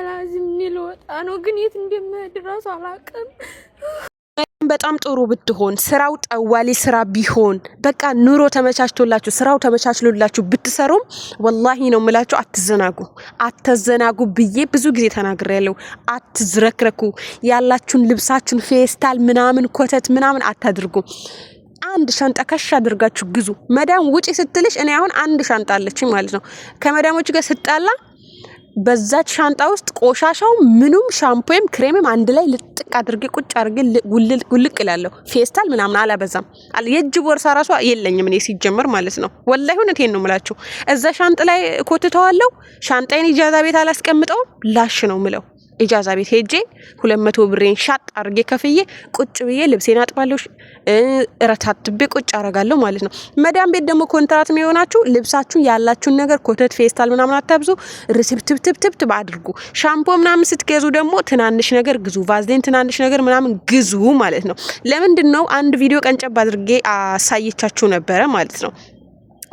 ላዚም ልወጣ ነው፣ ግን የት እንደምሄድ እራሱ አላውቅም። በጣም ጥሩ ብትሆን ስራው ጠዋሊ ስራ ቢሆን በቃ ኑሮ ተመቻችቶላችሁ ስራው ተመቻችሎላችሁ ብትሰሩም ወላሂ ነው የምላችሁ አትዘናጉ ብዬ ብዙ ጊዜ ተናግሬያለሁ። አትዝረክረኩ። ያላችሁን ልብሳችሁን ፌስታል ምናምን ኮተት ምናምን አታድርጉ። አንድ ሻንጣ ከሽ አድርጋችሁ ግዙ። መዳም ውጪ ስትልሽ እኔ አሁን አንድ ሻንጣ አለችኝ ማለት ነው። ከመዳሞች ጋር ስጣላ በዛች ሻንጣ ውስጥ ቆሻሻው ምኑም ሻምፖም ክሬምም አንድ ላይ ልጥቅ አድርጌ ቁጭ አድርጌ ውልቅ እላለሁ። ፌስታል ምናምን አላበዛም። የእጅ ቦርሳ ራሷ የለኝም እኔ ሲጀመር ማለት ነው። ወላሂ እውነቴን ነው የምላችሁ። እዛ ሻንጣ ላይ ኮትተዋለሁ። ሻንጣዬን ኢጃዛ ቤት አላስቀምጠውም። ላሽ ነው ምለው። ኢጃዛ ቤት ሄጄ 200 ብሬን ሻጥ አርጌ ከፍዬ ቁጭ ብዬ ልብሴን አጥባለሁ፣ ረታትቤ ቁጭ አረጋለሁ ማለት ነው። መዳም ቤት ደግሞ ኮንትራት የሚሆናችሁ ልብሳችሁን ያላችሁን ነገር ኮተት ፌስታል ምናምን አታብዙ። ርትብትብትብ አድርጉ። ሻምፖ ምናምን ስትገዙ ደግሞ ትናንሽ ነገር ግዙ። ቫዝሊን ትናንሽ ነገር ምናምን ግዙ ማለት ነው። ለምንድነው አንድ ቪዲዮ ቀንጨብ አድርጌ አሳየቻችሁ ነበረ ማለት ነው።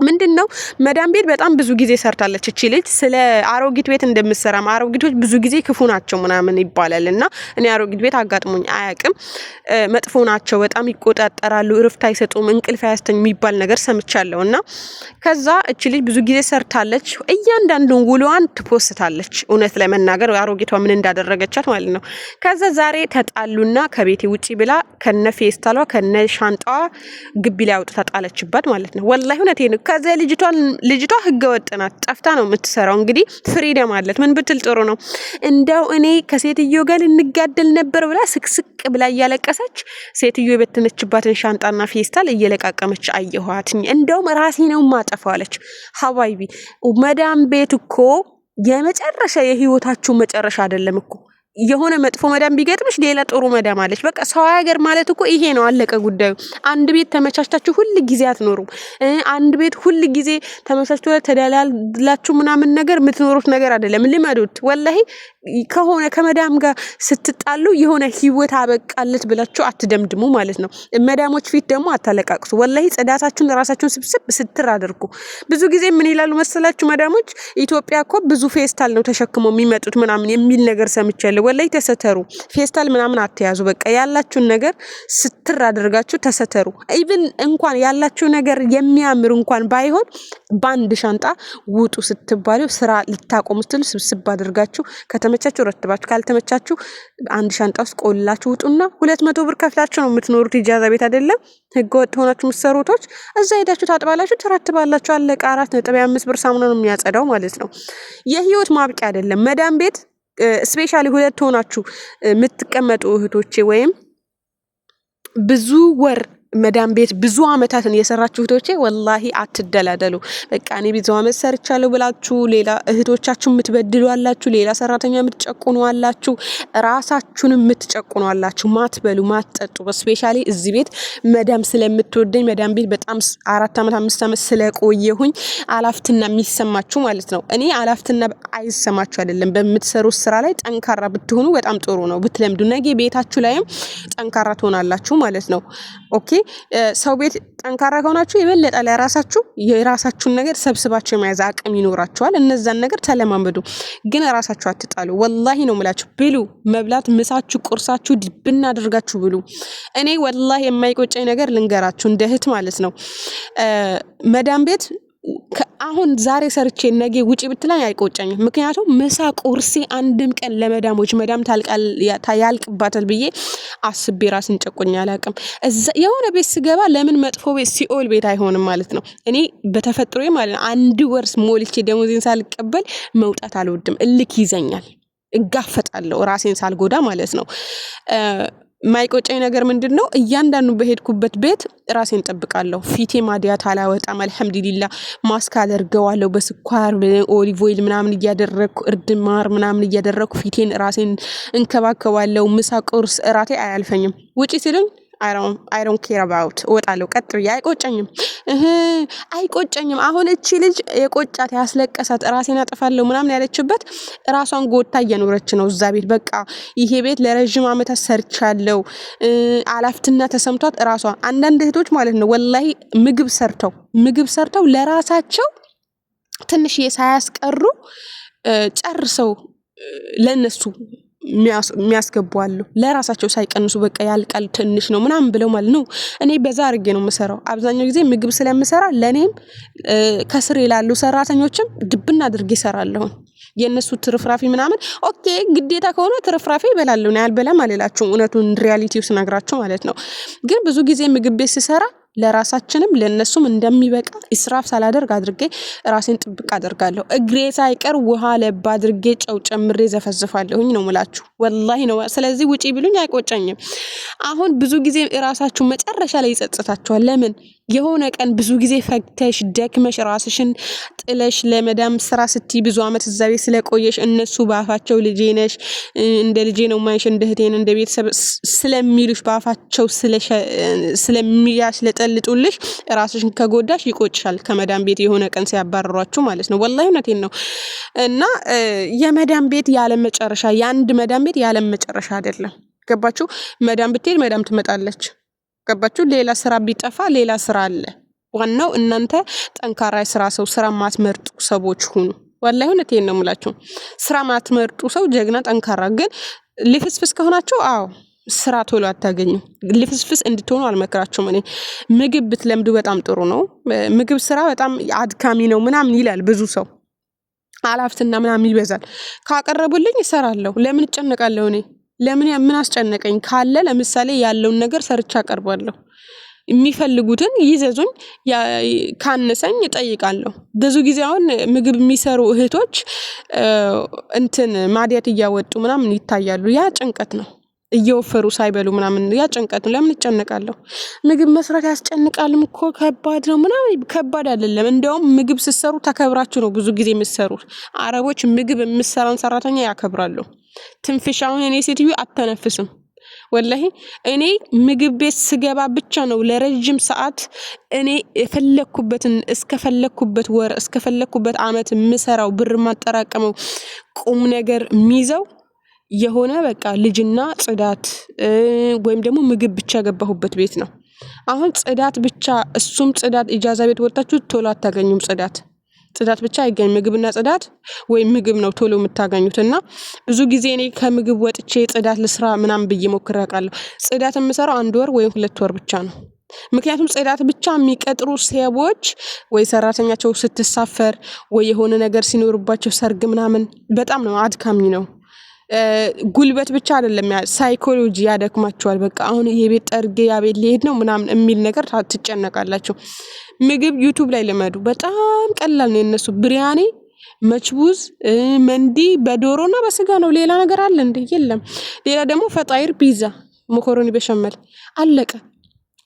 ምንድነው መዳም ቤት በጣም ብዙ ጊዜ ሰርታለች እቺ ልጅ። ስለ አሮጊት ቤት እንደምትሰራም አሮጊቶች ብዙ ጊዜ ክፉ ናቸው ምናምን ይባላልና እኔ አሮጊት ቤት አጋጥሞኝ አያውቅም። መጥፎ ናቸው፣ በጣም ይቆጣጠራሉ፣ እረፍት አይሰጡም፣ እንቅልፍ አያስተኙ የሚባል ነገር ሰምቻለሁና ከዛ እቺ ልጅ ብዙ ጊዜ ሰርታለች። እያንዳንዱን ውሎዋን ትፖስታለች። እውነት ለመናገር አሮጊቷ ምን እንዳደረገቻት ማለት ነው። ከዛ ዛሬ ተጣሉና ከቤቴ ውጪ ብላ ከነ ፌስታሏ ከነ ሻንጣዋ ግቢ ላይ አውጥታ ጣለችባት ማለት ነው። ወላሂ እውነቴን ከዛ ልጅቷ ህገ ወጥ ናት። ጠፍታ ነው የምትሰራው። እንግዲህ ፍሪደም አለት። ምን ብትል ጥሩ ነው እንደው እኔ ከሴትዮ ጋር እንጋደል ነበር ብላ ስቅስቅ ብላ እያለቀሰች ሴትዮ የበተነችባትን ሻንጣና ፌስታል እየለቃቀመች አየኋት። እንደውም ራሴ ነው ማጠፋለች። ሀባይቢ መዳም ቤት እኮ የመጨረሻ የህይወታችሁ መጨረሻ አይደለም እኮ። የሆነ መጥፎ መዳም ቢገጥምሽ ሌላ ጥሩ መዳም አለች። በቃ ሰው ሀገር ማለት እኮ ይሄ ነው፣ አለቀ ጉዳዩ። አንድ ቤት ተመቻችታችሁ ሁሉ ጊዜ አትኖሩም። አንድ ቤት ሁሉ ጊዜ ተመቻችቶ ተደላላችሁ ምናምን ነገር የምትኖሩት ነገር አይደለም። ልመዱት። ወላሂ ከሆነ ከመዳም ጋር ስትጣሉ የሆነ ህይወት አበቃለት ብላችሁ አትደምድሙ ማለት ነው። መዳሞች ፊት ደግሞ አታለቃቅሱ። ወላሂ ጽዳታችሁን ራሳችሁን ስብስብ ስትር አድርጉ። ብዙ ጊዜ ምን ይላሉ መሰላችሁ መዳሞች፣ ኢትዮጵያ እኮ ብዙ ፌስታል ነው ተሸክመው የሚመጡት ምናምን የሚል ነገር ሰምቻለሁ። ወላይ ተሰተሩ። ፌስታል ምናምን አትያዙ። በቃ ያላችሁን ነገር ስትር አድርጋችሁ ተሰተሩ። ኢቭን እንኳን ያላችሁ ነገር የሚያምር እንኳን ባይሆን ባንድ ሻንጣ ውጡ ስትባሉ ስራ ልታቆሙ ስትሉ ስብስብ አድርጋችሁ ከተመቻችሁ ረትባችሁ ካልተመቻችሁ አንድ ሻንጣ ውስጥ ቆልላችሁ ውጡና 200 ብር ከፍላችሁ ነው የምትኖሩት። ኢጃዛ ቤት አይደለም ህገወጥ ሆናችሁ ምሰሩቶች። እዛ ሄዳችሁ ታጥባላችሁ፣ ተረትባላችሁ። አለቀ። 4.5 ብር ሳሙና ነው የሚያጸዳው ማለት ነው። የህይወት ማብቂያ አይደለም መዳም ቤት። ስፔሻሊ ሁለት ሆናችሁ የምትቀመጡ እህቶቼ ወይም ብዙ ወር መዳም ቤት ብዙ አመታትን የሰራችሁ እህቶቼ ወላሂ አትደላደሉ። በቃ እኔ ብዙ አመት ሰርቻለሁ ብላችሁ ሌላ እህቶቻችሁ የምትበድሉ አላችሁ፣ ሌላ ሰራተኛ የምትጨቁኑ አላችሁ፣ ራሳችሁን የምትጨቁኑ አላችሁ። ማትበሉ ማትጠጡ። ስፔሻሊ እዚህ ቤት መዳም ስለምትወደኝ መዳም ቤት በጣም 4 አመት 5 አመት ስለቆየሁኝ አላፍትና የሚሰማችሁ ማለት ነው። እኔ አላፍትና አይሰማችሁ አይደለም። በምትሰሩት ስራ ላይ ጠንካራ ብትሆኑ በጣም ጥሩ ነው። ብትለምዱ ነገ ቤታችሁ ላይም ጠንካራ ትሆናላችሁ ማለት ነው። ኦኬ ሰው ቤት ጠንካራ ከሆናችሁ የበለጠ ለራሳችሁ የራሳችሁን ነገር ሰብስባችሁ የመያዝ አቅም ይኖራችኋል። እነዛን ነገር ተለማመዱ። ግን ራሳችሁ አትጣሉ። ወላሂ ነው የምላችሁ። ብሉ። መብላት ምሳችሁ ቁርሳችሁ ድብና አድርጋችሁ ብሉ። እኔ ወላሂ የማይቆጨኝ ነገር ልንገራችሁ እንደ እህት ማለት ነው። መዳም ቤት አሁን ዛሬ ሰርቼ ነገ ውጪ ብትላኝ አይቆጨኝም። ምክንያቱም ምሳ ቁርሴ አንድም ቀን ለመዳሞች መዳም ያልቅባታል ብዬ አስቤ ራስን ጨቆኝ አላውቅም። እዛ የሆነ ቤት ስገባ ለምን መጥፎ ቤት ሲኦል ቤት አይሆንም ማለት ነው። እኔ በተፈጥሮዬ ማለት ነው 1 ወር ሞልቼ ደሞዜን ሳልቀበል መውጣት አልወድም። እልክ ይዘኛል፣ እጋፈጣለሁ ራሴን ሳልጎዳ ማለት ነው። ማይቆጨኝ ነገር ምንድነው? እያንዳንዱ በሄድኩበት ቤት ራሴን ጠብቃለሁ። ፊቴ ማዲያት አላወጣም። አልহামዱሊላህ ማስክ አደርገዋለሁ በስኳር ኦሊቭ ኦይል ምናምን እያደረኩ እርድ ማር ምናምን እያደረኩ ፊቴን ራሴን እንከባከባለሁ። ምሳ ቁርስ እራቴ አያልፈኝም። ውጪ ሲሉኝ I don't care about ወጣለሁ። ቀጥ ብዬ አይቆጨኝም። አሁን እቺ ልጅ የቆጫት ያስለቀሳት ራሴን አጠፋለሁ ምናምን ያለችበት ራሷን ጎታ እየኖረች ነው እዛ ቤት። በቃ ይሄ ቤት ለረጅም አመታት ሰርቻለሁ አላፍትና ተሰምቷት ራሷ። አንዳንድ እህቶች ማለት ነው ወላሂ ምግብ ሰርተው ለራሳቸው ትንሽ ሳያስቀሩ ጨርሰው ለነሱ የሚያስገቡ አሉ ለራሳቸው ሳይቀንሱ በቃ ያልቃል ትንሽ ነው ምናምን ብለው ማለት ነው። እኔ በዛ አድርጌ ነው የምሰራው አብዛኛው ጊዜ ምግብ ስለምሰራ ለኔም ከስር ይላሉ ሰራተኞችም ድብና አድርጌ እሰራለሁ። የነሱ ትርፍራፊ ምናምን ኦኬ ግዴታ ከሆነ ትርፍራፊ ይበላሉ ነው ያልበላም አልላችሁም እውነቱን ሪያሊቲው ስነግራችሁ ማለት ነው። ግን ብዙ ጊዜ ምግብ ቤት ስሰራ ለራሳችንም ለነሱም እንደሚበቃ ኢስራፍ ሳላደርግ አድርጌ ራሴን ጥብቅ አደርጋለሁ። እግሬ ሳይቀር ውሃ ለባ አድርጌ ጨው ጨምሬ ዘፈዝፋለሁኝ ነው ምላችሁ ወላሂ ነው። ስለዚህ ውጪ ብሉኝ አይቆጨኝም። አሁን ብዙ ጊዜ ራሳችሁ መጨረሻ ላይ ይጸጽታችኋል። ለምን የሆነ ቀን ብዙ ጊዜ ፈግተሽ ደክመሽ ራስሽን ጥለሽ ለመዳም ስራ ስትይ ብዙ አመት እዛ ቤት ስለቆየሽ እነሱ ባፋቸው ልጄ ነሽ እንደ ልጄ ነው ማይሽ እንደ እህቴን እንደ ቤተሰብ ስለሚሉሽ ባፋቸው ስለሚያስለጠልጡልሽ ራስሽን ከጎዳሽ ይቆጭሻል። ከመዳም ቤት የሆነ ቀን ሲያባረሯችሁ ማለት ነው። ወላሂ እውነቴን ነው። እና የመዳም ቤት ያለ መጨረሻ የአንድ መዳም ቤት ያለ መጨረሻ አይደለም። ገባችሁ? መዳም ብትሄድ መዳም ትመጣለች። ገባችሁ? ሌላ ስራ ቢጠፋ ሌላ ስራ አለ። ዋናው እናንተ ጠንካራ ስራ ሰው ስራ ማትመርጡ ሰዎች ሁኑ። ወላሂ እውነቴን ነው የምላችሁ። ስራ ማትመርጡ ሰው ጀግና ጠንካራ። ግን ልፍስፍስ ከሆናችሁ አዎ ስራ ቶሎ አታገኙ። ልፍስፍስ እንድትሆኑ አልመክራችሁም። እኔ ምግብ ብትለምዱ በጣም ጥሩ ነው። ምግብ ስራ በጣም አድካሚ ነው ምናምን ይላል ብዙ ሰው አላፍትና ምናምን ይበዛል። ካቀረቡልኝ እሰራለሁ። ለምን እጨነቃለሁ? እኔ ለምን ምን አስጨነቀኝ? ካለ ለምሳሌ ያለውን ነገር ሰርቻ አቀርባለሁ። የሚፈልጉትን ይዘዙኝ፣ ካነሰኝ እጠይቃለሁ። ብዙ ጊዜ አሁን ምግብ የሚሰሩ እህቶች ማዲያት እያወጡ ምናምን ይታያሉ። ያ ጭንቀት ነው። እየወፈሩ ሳይበሉ ምናምን ያ ጭንቀት ነው። ለምን እጨነቃለሁ? ምግብ መስራት ያስጨንቃልም እኮ ከባድ ነው ምናምን። ከባድ አይደለም። እንደውም ምግብ ስትሰሩ ተከብራችሁ ነው ብዙ ጊዜ የምትሰሩት። አረቦች ምግብ የምትሰራውን ሰራተኛ ያከብራሉ። ትንፍሻውን እኔ ሴትዮ አተነፍስም ወላሂ። እኔ ምግብ ቤት ስገባ ብቻ ነው ለረጅም ሰዓት እኔ የፈለኩበትን እስከፈለኩበት ወር እስከፈለኩበት አመት የምሰራው ብር ማጠራቀመው ቁም ነገር የሚይዘው የሆነ በቃ ልጅና ጽዳት ወይም ደግሞ ምግብ ብቻ ገባሁበት ቤት ነው። አሁን ጽዳት ብቻ እሱም ጽዳት ኢጃዛ ቤት ወጣችሁ ቶሎ አታገኙም። ጽዳት ብቻ አይገኝም። ምግብና ጽዳት ወይ ምግብ ነው ቶሎ የምታገኙትና ብዙ ጊዜ እኔ ከምግብ ወጥቼ ጽዳት ልስራ ምናምን ብዬ ሞክሬ አውቃለሁ። ጽዳት የምሰራው 1 ወር ወይም 2 ወር ብቻ ነው። ምክንያቱም ጽዳት ብቻ የሚቀጥሩ ሰዎች ወይ ሰራተኛቸው ስትሳፈር ወይ የሆነ ነገር ሲኖርባቸው ሰርግ ምናምን በጣም ነው አድካሚ ነው። ጉልበት ብቻ አይደለም ሳይኮሎጂ ያደክማቸዋል። በቃ አሁን የቤት ጠርጌ ያቤት ሊሄድ ነው ምናምን የሚል ነገር ትጨነቃላችሁ። ምግብ ዩቲዩብ ላይ ልመዱ። በጣም ቀላል ነው የነሱ ብሪያኒ፣ መችቡዝ፣ መንዲ በዶሮና በስጋ ነው። ሌላ ነገር አለ እንዴ? የለም። ሌላ ደግሞ ፈጣይር፣ ፒዛ፣ መኮሮኒ በሸመል አለቀ።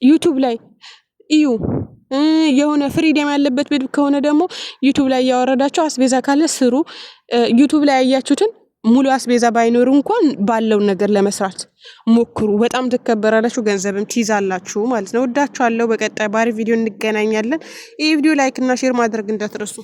ዩቲዩብ ላይ እዩ። የሆነ ፍሪደም ያለበት ቤት ከሆነ ደግሞ ዩቲዩብ ላይ ያወረዳችሁ አስቤዛ ካለ ስሩ። ዩቲዩብ ላይ ያያችሁትን ሙሉ አስቤዛ ባይኖር እንኳን ባለው ነገር ለመስራት ሞክሩ። በጣም ትከበራላችሁ፣ ገንዘብም ትይዛላችሁ ማለት ነው። ወዳችኋለሁ። በቀጣይ ባሪ ቪዲዮ እንገናኛለን። ይህ ቪዲዮ ላይክ እና ሼር ማድረግ እንዳትረሱ።